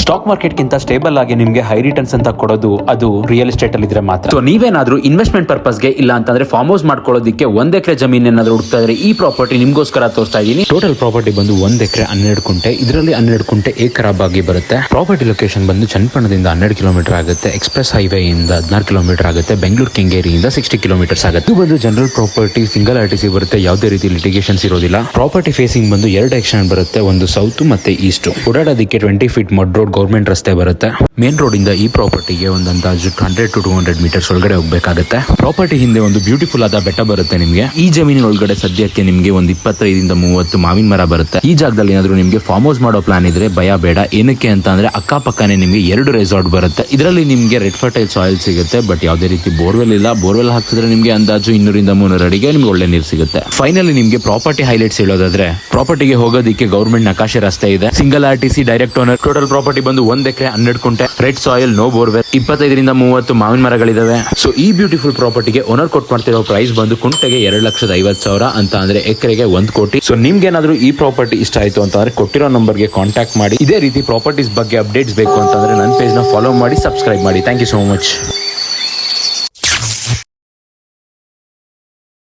Stock market ಗಿಂತ stable ಆಗಿ ನಿಮಗೆ ಹೈ ರಿಟರ್ನ್ಸ್ ಅಂತ ಕೊಡೋದು ಅದು ರಿಯಲ್ ಎಸ್ಟೇಟ್ ಅಲ್ಲಿ ಇದ್ರೆ ಮಾತ್ರ. ಸೊ ನೀವೇನಾದ್ರೂ ಇನ್ವೆಸ್ಟ್ಮೆಂಟ್ ಪರ್ಪಸ್ಗೆ ಇಲ್ಲ ಅಂತಂದ್ರೆ ಫಾರ್ಮ್ ಹೌಸ್ ಮಾಡ್ಕೊಳ್ಳೋದಕ್ಕೆ 1 ಎಕರೆ ಜಮೀನು ಏನಾದ್ರು ಹುಡುಕ್ತಾ ಇದ್ರೆ ಈ ಪ್ರಾಪರ್ಟಿ ನಿಮ್ಗೋಸ್ಕರ ತೋರಿಸ್ತಾ ಇದೀನಿ. ಟೋಟಲ್ ಪ್ರಾಪರ್ಟಿ ಬಂದು 1 ಎಕರೆ 12 ಕುಂಟೆ. ಇದರಲ್ಲಿ 12 ಕುಂಟೆ ಏಕರಾಬ್ ಆಗಿ ಬರುತ್ತೆ. ಪ್ರಾಪರ್ಟಿ ಲೊಕೇಶನ್ ಬಂದು ಚನ್ನಪಟ್ಟಣದಿಂದ 12 ಕಿಲೋಮೀಟರ್ ಆಗುತ್ತೆ. ಎಕ್ಸ್ಪ್ರೆಸ್ ಹೈವೇ ಇಂದ 16 ಕಿಲೋಮೀಟರ್ ಆಗುತ್ತೆ. ಬೆಂಗಳೂರು ಕೆಂಗೇರಿಯಿಂದ 60 ಕಿಲೋಮೀಟರ್ಸ್ ಆಗುತ್ತೆ. ಇದು ಬಂದು ಜನರಲ್ ಪ್ರಾಪರ್ಟಿ, ಸಿಂಗಲ್ ಆರ್ಟಿಸಿ ಬರುತ್ತೆ. ಯಾವುದೇ ರೀತಿ ಲಿಟಿಗೇಷನ್ಸ್ ಇರೋದಿಲ್ಲ. ಪ್ರಾಪರ್ಟಿ ಫೇಸಿಂಗ್ ಬಂದು 2 ಡೈರೆಕ್ಷನ್ ಬರುತ್ತೆ, ಒಂದು ಸೌತ್ ಮತ್ತೆ ಈಸ್ಟ್. ಓಡಾಡೋದಕ್ಕೆ 20 ಫೀಟ್ ಮಡ್ ರೋಡ್ ಗೌರ್ಮೆಂಟ್ ರಸ್ತೆ ಬರುತ್ತೆ. ಮೇನ್ ರೋಡ್ ಇಂದ ಈ ಪ್ರಾಪರ್ಟಿಗೆ ಒಂದು ಅಂದಾಜು 100 to 200 ಮೀಟರ್ಸ್ ಒಳಗಡೆ ಹೋಗಬೇಕಾಗುತ್ತೆ. ಪ್ರಾಪರ್ಟಿ ಹಿಂದೆ ಒಂದು ಬ್ಯೂಟಿಫುಲ್ ಆದ ಬೆಟ್ಟ ಬರುತ್ತೆ ನಿಮಗೆ. ಈ ಜಮೀನಿನ ಒಳಗಡೆ ಸದ್ಯಕ್ಕೆ ನಿಮಗೆ ಒಂದು 25 to 30 ಮಾವಿನ ಮರ ಬರುತ್ತೆ. ಈ ಜಾಗದಲ್ಲಿ ಏನಾದ್ರು ನಿಮಗೆ ಫಾರ್ಮ್ ಹೌಸ್ ಮಾಡೋ ಪ್ಲಾನ್ ಇದ್ರೆ ಭಯ ಬೇಡ. ಏನಕ್ಕೆ ಅಂತ ಅಂದ್ರೆ ಅಕ್ಕಪಕ್ಕನೆ ನಿಮಗೆ 2 ರೆಸಾರ್ಟ್ ಬರುತ್ತೆ. ಇದರಲ್ಲಿ ನಿಮಗೆ ರೆಡ್ ಫರ್ಟೈಲ್ ಸಾಯಿಲ್ ಸಿಗುತ್ತೆ. ಬಟ್ ಯಾವುದೇ ರೀತಿ ಬೋರ್ವೆಲ್ ಇಲ್ಲ. ಬೋರ್ವೆಲ್ ಹಾಕಿದ್ರೆ ನಿಮಗೆ ಅಂದಾಜು 200 to 300 ಅಡಿಗೆ ನಿಮ್ಗೆ ಒಳ್ಳೆ ನೀರು ಸಿಗುತ್ತೆ. ಫೈನಲಿ ನಿಮಗೆ ಪ್ರಾಪರ್ಟಿ ಹೈಲೈಟ್ಸ್ ಹೇಳೋದಾದ್ರೆ, ಪ್ರಾಪರ್ಟಿಗೆ ಹೋಗೋದಕ್ಕೆ ಗೌರ್ಮೆಂಟ್ ನಕಾಶೆ ರಸ್ತೆ ಇದೆ. Single RTC, direct owner. Total property ಬಂದು 1 ಎಕರೆ 12 ಕುಂಟೆ. Red soil, no borewell. 25 to 30 ಮಾವಿನ ಮರಗಳಿದಾವೆ. ಸೊ ಈ ಬ್ಯೂಟಿಫುಲ್ ಪ್ರಾಪರ್ಟಿಗೆ ಓನರ್ ಕೊಟ್ಟು ಮಾಡ್ತಿರೋ ಪ್ರೈಸ್ ಬಂದು ಕುಂಟೆಗೆ 2,50,000 ಅಂತ ಅಂದ್ರೆ ಎಕರೆಗೆ 1 ಕೋಟಿ. ಸೊ ನಿಮ್ಗೆ ಏನಾದ್ರು ಈ ಪ್ರಾಪರ್ಟಿ ಇಷ್ಟ ಆಯ್ತು ಅಂತಂದ್ರೆ ಕೊಟ್ಟಿರೋ ನಂಬರ್ಗೆ ಕಾಂಟ್ಯಾಕ್ಟ್ ಮಾಡಿ. ಇದೇ ರೀತಿ ಪ್ರಾಪರ್ಟೀಸ್ ಬಗ್ಗೆ ಅಪ್ಡೇಟ್ಸ್ ಬೇಕು ಅಂತಂದ್ರೆ ನನ್ನ ಪೇಜ್ ನ ಫಾಲೋ ಮಾಡಿ, ಸಬ್ಸ್ಕ್ರೈಬ್ ಮಾಡಿ. Thank you so much.